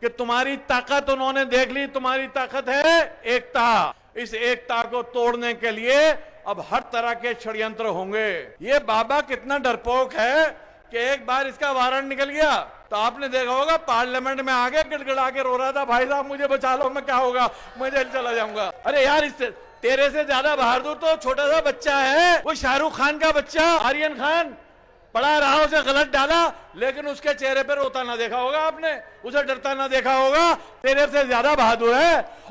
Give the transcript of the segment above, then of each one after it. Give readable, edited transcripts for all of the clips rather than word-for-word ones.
कि तुम्हारी ताकत उन्होंने देख ली, तुम्हारी ताकत है एकता। इस एकता को तोड़ने के लिए अब हर तरह के षड्यंत्र होंगे। ये बाबा कितना डरपोक है कि एक बार इसका वारंट निकल गया तो आपने देखा होगा पार्लियामेंट में आगे गिड़गिड़ा के रो रहा था, भाई साहब मुझे बचा लो, मैं क्या होगा, मैं जेल चला जाऊंगा। अरे यार, इससे तेरे से ज्यादा बहादुर तो छोटा सा बच्चा है, वो शाहरुख खान का बच्चा आर्यन खान। पढ़ा रहा, उसे गलत डाला, लेकिन उसके चेहरे पर रोता ना देखा होगा आपने, उसे डरता ना देखा होगा। तेरे से ज्यादा बहादुर है।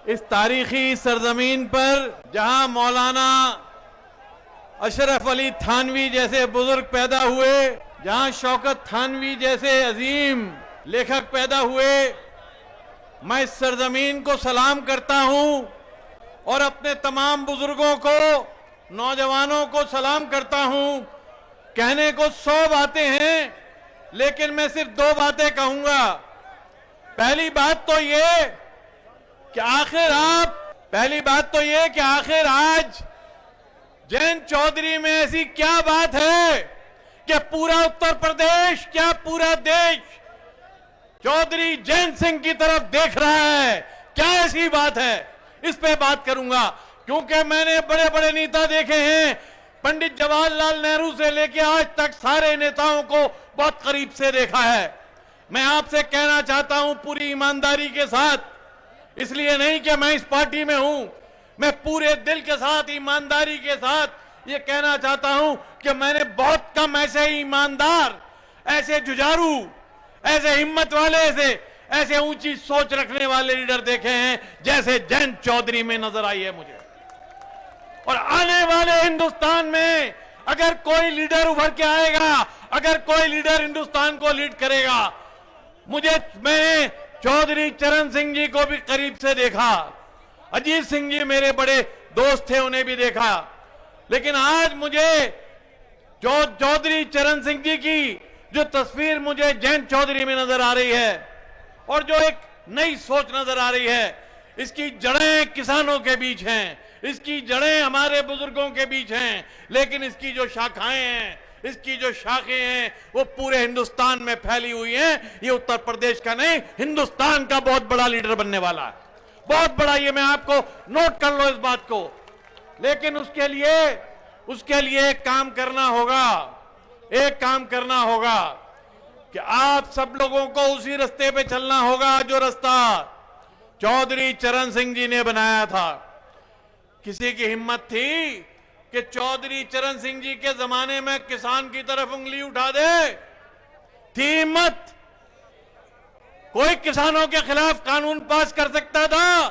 इस तारीखी सरजमीन पर जहां मौलाना अशरफ अली थानवी जैसे बुजुर्ग पैदा हुए, जहां शौकत थानवी जैसे अजीम लेखक पैदा हुए, मैं इस सरजमीन को सलाम करता हूं और अपने तमाम बुजुर्गों को, नौजवानों को सलाम करता हूं। कहने को 100 बातें हैं, लेकिन मैं सिर्फ 2 बातें कहूंगा। पहली बात तो ये कि आखिर आज जयंत चौधरी में ऐसी क्या बात है कि पूरा उत्तर प्रदेश, क्या पूरा देश चौधरी जयंत सिंह की तरफ देख रहा है? क्या ऐसी बात है? इस पे बात करूंगा, क्योंकि मैंने बड़े बड़े नेता देखे हैं, पंडित जवाहरलाल नेहरू से लेकर आज तक सारे नेताओं को बहुत करीब से देखा है। मैं आपसे कहना चाहता हूं पूरी ईमानदारी के साथ, इसलिए नहीं कि मैं इस पार्टी में हूं, मैं पूरे दिल के साथ, ईमानदारी के साथ ये कहना चाहता हूं कि मैंने बहुत कम ऐसे ईमानदार, ऐसे जुझारू, ऐसे हिम्मत वाले, ऐसे ऊंची सोच रखने वाले लीडर देखे हैं जैसे जयंत चौधरी में नजर आई है मुझे। और आने वाले हिंदुस्तान में अगर कोई लीडर उभर के आएगा, अगर कोई लीडर हिंदुस्तान को लीड करेगा, मैंने चौधरी चरण सिंह जी को भी करीब से देखा, अजीत सिंह जी मेरे बड़े दोस्त थे, उन्हें भी देखा, लेकिन आज मुझे चौधरी चरण सिंह जी की जो तस्वीर मुझे जयंत चौधरी में नजर आ रही है और जो एक नई सोच नजर आ रही है, इसकी जड़ें किसानों के बीच हैं, इसकी जड़ें हमारे बुजुर्गों के बीच हैं, लेकिन इसकी जो शाखाएं हैं, इसकी जो शाखें हैं, वो पूरे हिंदुस्तान में फैली हुई हैं। ये उत्तर प्रदेश का नहीं, हिंदुस्तान का बहुत बड़ा लीडर बनने वाला है, बहुत बड़ा। ये मैं आपको नोट कर लो इस बात को। लेकिन उसके लिए एक काम करना होगा कि आप सब लोगों को उसी रास्ते पे चलना होगा जो रास्ता चौधरी चरण सिंह जी ने बनाया था। किसी की हिम्मत थी कि चौधरी चरण सिंह जी के जमाने में किसान की तरफ उंगली उठा दे? थी हिम्मत? कोई किसानों के खिलाफ कानून पास कर सकता था?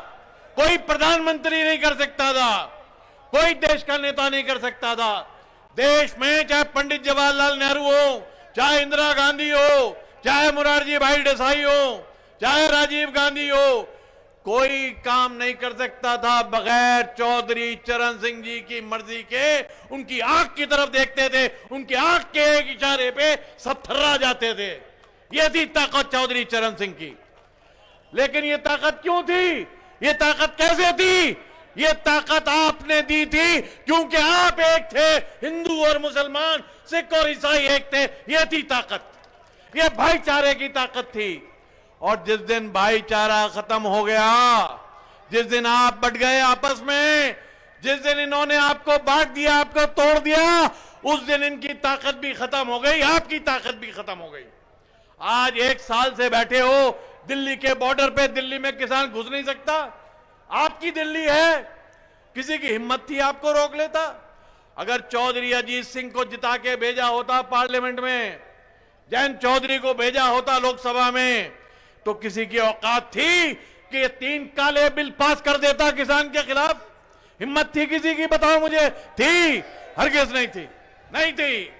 कोई प्रधानमंत्री नहीं कर सकता था, कोई देश का नेता नहीं कर सकता था। देश में चाहे पंडित जवाहरलाल नेहरू हो, चाहे इंदिरा गांधी हो, चाहे मुरारजी भाई देसाई हो, चाहे राजीव गांधी हो, कोई काम नहीं कर सकता था बगैर चौधरी चरण सिंह जी की मर्जी के। उनकी आंख की तरफ देखते थे, उनकी आंख के एक इशारे पे सब थर्रा जाते थे। यह थी ताकत चौधरी चरण सिंह की। लेकिन यह ताकत क्यों थी? यह ताकत कैसे थी? यह ताकत आपने दी थी क्योंकि आप एक थे, हिंदू और मुसलमान, सिख और ईसाई एक थे। यह थी ताकत, यह भाईचारे की ताकत थी। और जिस दिन भाईचारा खत्म हो गया, जिस दिन आप बट गए आपस में, जिस दिन इन्होंने आपको बांट दिया, आपको तोड़ दिया, उस दिन इनकी ताकत भी खत्म हो गई, आपकी ताकत भी खत्म हो गई। आज 1 साल से बैठे हो दिल्ली के बॉर्डर पे, दिल्ली में किसान घुस नहीं सकता, आपकी दिल्ली है। किसी की हिम्मत थी आपको रोक लेता? अगर चौधरी अजीत सिंह को जिता के भेजा होता पार्लियामेंट में, जयंत चौधरी को भेजा होता लोकसभा में, तो किसी की औकात थी कि ये 3 काले बिल पास कर देता किसान के खिलाफ? हिम्मत थी किसी की? बताओ मुझे। थी? हरगिज नहीं थी, नहीं थी।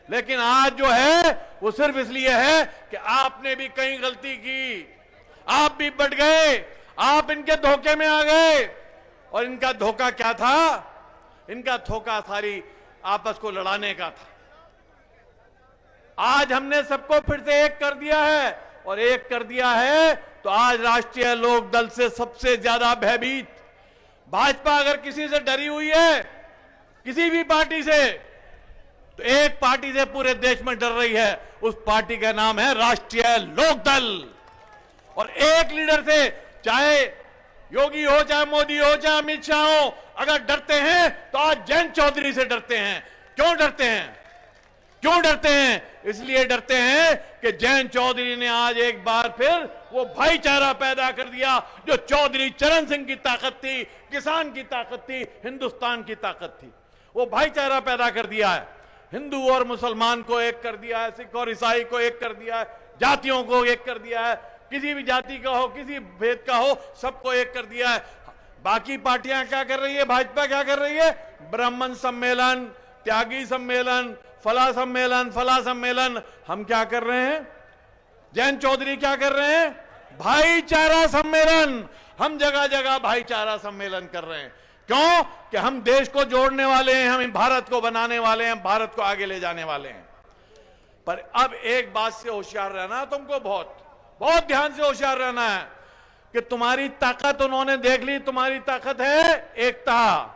लेकिन आज जो है वो सिर्फ इसलिए है कि आपने भी कहीं गलती की, आप भी बट गए, आप इनके धोखे में आ गए। और इनका धोखा क्या था? इनका धोखा सारी आपस को लड़ाने का था। आज हमने सबको फिर से एक कर दिया है, और एक कर दिया है तो आज राष्ट्रीय लोक दल से सबसे ज्यादा भयभीत भाजपा अगर किसी से डरी हुई है किसी भी पार्टी से, तो एक पार्टी से पूरे देश में डर रही है, उस पार्टी का नाम है राष्ट्रीय लोकदल। और एक लीडर से, चाहे योगी हो, चाहे मोदी हो, चाहे अमित शाह हो, अगर डरते हैं तो आज जयंत चौधरी से डरते हैं। क्यों डरते हैं? क्यों डरते हैं? इसलिए डरते हैं कि जयंत चौधरी ने आज एक बार फिर वो भाईचारा पैदा कर दिया जो चौधरी चरण सिंह की ताकत थी, किसान की ताकत थी, हिंदुस्तान की ताकत थी। वो भाईचारा पैदा कर दिया है, हिंदू और मुसलमान को एक कर दिया है, सिख और ईसाई को एक कर दिया है, जातियों को एक कर दिया है, किसी भी जाति का हो, किसी भेद का हो, सबको एक कर दिया है। बाकी पार्टियां क्या कर रही है? भाजपा क्या कर रही है? ब्राह्मण सम्मेलन, त्यागी सम्मेलन, फला सम्मेलन, फला सम्मेलन। हम क्या कर रहे हैं? जयंत चौधरी क्या कर रहे हैं? भाईचारा सम्मेलन। हम जगह जगह भाईचारा सम्मेलन कर रहे हैं। क्यों? कि हम देश को जोड़ने वाले हैं, हम भारत को बनाने वाले हैं, भारत को आगे ले जाने वाले हैं। पर अब एक बात से होशियार रहना है तुमको, बहुत ध्यान से होशियार रहना है कि तुम्हारी ताकत उन्होंने देख ली। तुम्हारी ताकत है एकता।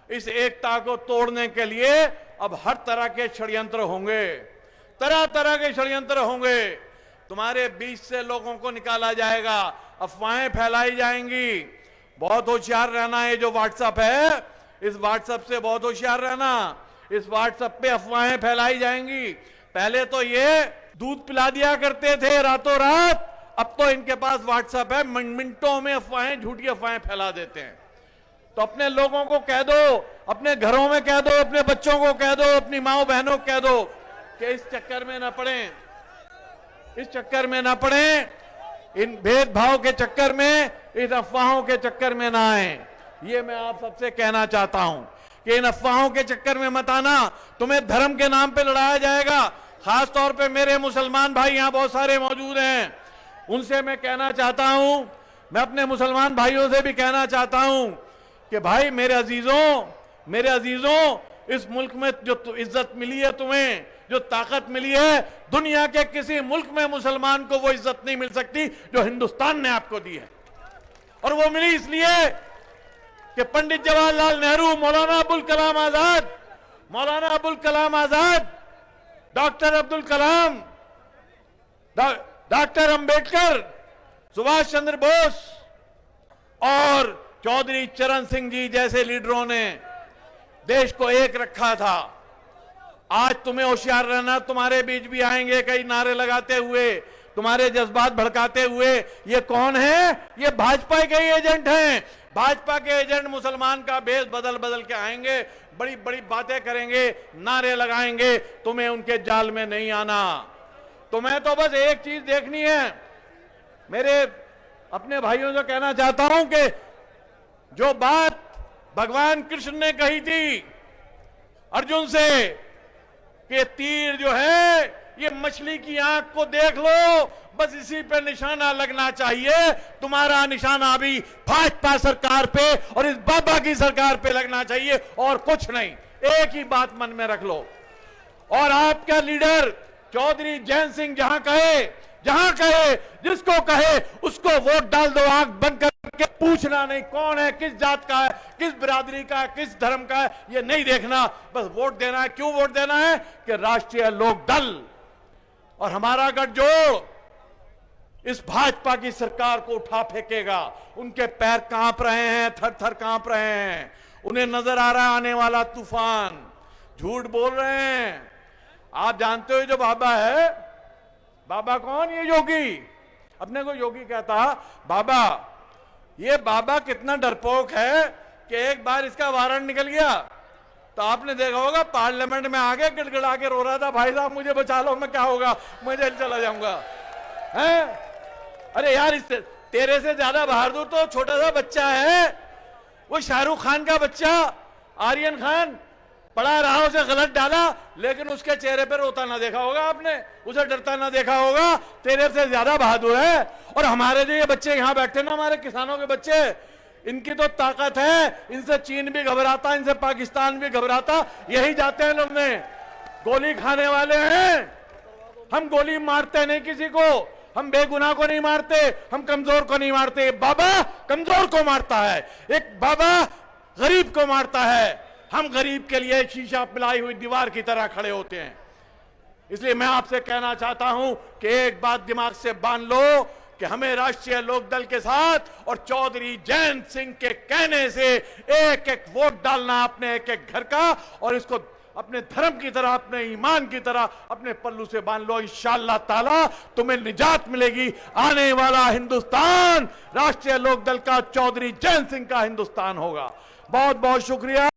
इस एकता को तोड़ने के लिए अब हर तरह के षड्यंत्र होंगे, तरह तरह के षड्यंत्र होंगे। तुम्हारे बीच से लोगों को निकाला जाएगा, अफवाहें फैलाई जाएंगी। बहुत होशियार रहना है। जो व्हाट्सएप है, इस व्हाट्सएप से बहुत होशियार रहना। इस व्हाट्सएप पे अफवाहें फैलाई जाएंगी। पहले तो ये दूध पिला दिया करते थे रातों रात, अब तो इनके पास व्हाट्सएप है, मिनटों में अफवाहें, झूठी अफवाहें फैला देते हैं। तो अपने लोगों को कह दो, अपने घरों में कह दो, अपने बच्चों को कह दो, अपनी माओ बहनों को कह दो कि इस चक्कर में ना पड़े, इस चक्कर में ना पड़े, इन भेदभाव के चक्कर में, इन अफवाहों के चक्कर में ना आए। ये मैं आप सबसे कहना चाहता हूं कि इन अफवाहों के चक्कर में मत आना। तुम्हें धर्म के नाम पे लड़ाया जाएगा। खास तौर पे मेरे मुसलमान भाई यहां बहुत सारे मौजूद हैं, उनसे मैं कहना चाहता हूं, मैं अपने मुसलमान भाइयों से भी कहना चाहता हूं कि भाई मेरे अजीजों, इस मुल्क में जो इज्जत मिली है तुम्हें, जो ताकत मिली है, दुनिया के किसी मुल्क में मुसलमान को वो इज्जत नहीं मिल सकती जो हिंदुस्तान ने आपको दी है। और वो मिली इसलिए कि पंडित जवाहरलाल नेहरू, मौलाना अबुल कलाम आजाद, डॉक्टर अब्दुल कलाम, डॉक्टर अंबेडकर, सुभाष चंद्र बोस और चौधरी चरण सिंह जी जैसे लीडरों ने देश को एक रखा था। आज तुम्हें होशियार रहना। तुम्हारे बीच भी आएंगे कई नारे लगाते हुए, तुम्हारे जज्बात भड़काते हुए। ये कौन है? ये भाजपा के एजेंट हैं। भाजपा के एजेंट मुसलमान का भेष बदल बदल के आएंगे, बड़ी बड़ी बातें करेंगे, नारे लगाएंगे। तुम्हें उनके जाल में नहीं आना। तुम्हें तो बस एक चीज देखनी है। मेरे अपने भाइयों से कहना चाहता हूं कि जो बात भगवान कृष्ण ने कही थी अर्जुन से कि तीर जो है ये मछली की आंख को देख लो, बस इसी पे निशाना लगना चाहिए। तुम्हारा निशाना भी भाजपा सरकार पे और इस बाबा की सरकार पे लगना चाहिए और कुछ नहीं। एक ही बात मन में रख लो। और आपका लीडर चौधरी जयंत सिंह जहां कहे, जिसको कहे उसको वोट डाल दो। आंख बंद करके पूछना नहीं कौन है, किस जात का है, किस बिरादरी का है, किस धर्म का है, ये नहीं देखना, बस वोट देना है। क्यों वोट देना है? कि राष्ट्रीय लोक दल और हमारा गठजोड़ इस भाजपा की सरकार को उठा फेंकेगा। उनके पैर कांप रहे हैं, थर थर कांप रहे हैं। उन्हें नजर आ रहा है आने वाला तूफान। झूठ बोल रहे हैं। आप जानते हो जो बाबा है, बाबा कौन? ये योगी। अपने को योगी कहता। बाबा, ये बाबा कितना डरपोक है कि एक बार इसका वारंट निकल गया तो आपने देखा होगा पार्लियामेंट में आके गिड़गिड़ा के रो रहा था, भाई साहब मुझे बचा लो, मैं क्या होगा, मैं जेल चला जाऊंगा। हैं? अरे यार, इससे तेरे से ज्यादा बहादुर तो छोटा सा बच्चा है, वो शाहरुख खान का बच्चा आर्यन खान। पढ़ा रहा, उसे गलत डाला, लेकिन उसके चेहरे पर रोता ना देखा होगा आपने, उसे डरता ना देखा होगा। तेरे से ज्यादा बहादुर है। और हमारे जो ये बच्चे यहाँ बैठे ना, हमारे किसानों के बच्चे, इनकी तो ताकत है। इनसे चीन भी घबराता, इनसे पाकिस्तान भी घबराता। यही जाते हैं लोग में, गोली खाने वाले हैं। हम गोली मारते नहीं किसी को, हम बेगुनाह को नहीं मारते, हम कमजोर को नहीं मारते। बाबा कमजोर को मारता है, एक बाबा गरीब को मारता है। हम गरीब के लिए शीशा पिलाई हुई दीवार की तरह खड़े होते हैं। इसलिए मैं आपसे कहना चाहता हूं कि एक बात दिमाग से बांध लो कि हमें राष्ट्रीय लोकदल के साथ और चौधरी जयंत सिंह के कहने से एक एक वोट डालना अपने एक एक घर का, और इसको अपने धर्म की तरह, अपने ईमान की तरह अपने पल्लू से बांध लो। इंशाअल्लाह ताला तुम्हें निजात मिलेगी। आने वाला हिंदुस्तान राष्ट्रीय लोकदल का चौधरी जयंत सिंह का हिंदुस्तान होगा। बहुत बहुत शुक्रिया।